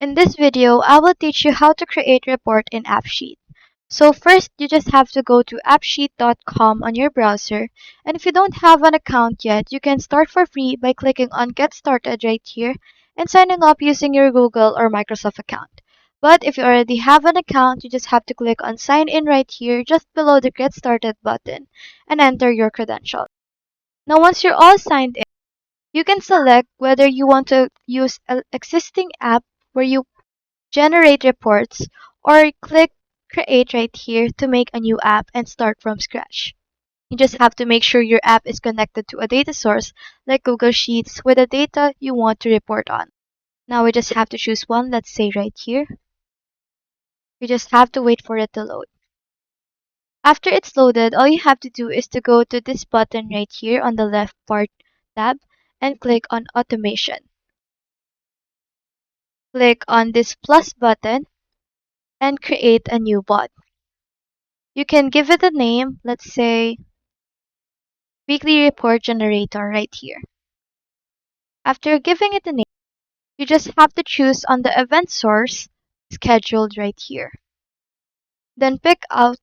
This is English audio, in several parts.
In this video, I will teach you how to create report in AppSheet. So first, you just have to go to appsheet.com on your browser, and if you don't have an account yet, you can start for free by clicking on Get Started right here and signing up using your Google or Microsoft account. But if you already have an account, you just have to click on Sign In right here just below the Get Started button and enter your credentials. Now once you're all signed in, you can select whether you want to use an existing app where you generate reports, or click create right here to make a new app and start from scratch. You just have to make sure your app is connected to a data source like Google Sheets with the data you want to report on. Now we just have to choose one, let's say right here. We just have to wait for it to load. After it's loaded, all you have to do is to go to this button right here on the left part tab and click on automation. Click on this plus button and create a new bot. You can give it a name, let's say weekly report generator right here. After giving it a name, you just have to choose on the event source scheduled right here. Then pick out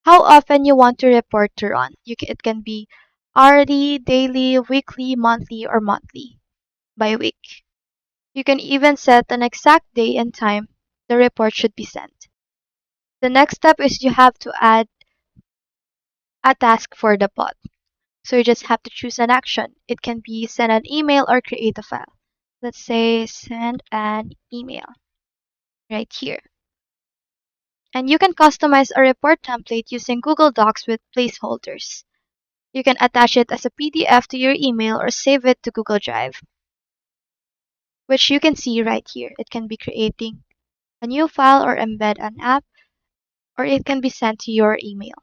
how often you want to report to run. It can be hourly, daily, weekly, monthly, or monthly by week. You can even set an exact day and time the report should be sent. The next step is you have to add a task for the bot. So you just have to choose an action. It can be send an email or create a file. Let's say send an email right here. And you can customize a report template using Google Docs with placeholders. You can attach it as a PDF to your email or save it to Google Drive, which you can see right here. It can be creating a new file or embed an app, or it can be sent to your email.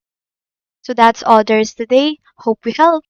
So that's all there is today. Hope we helped.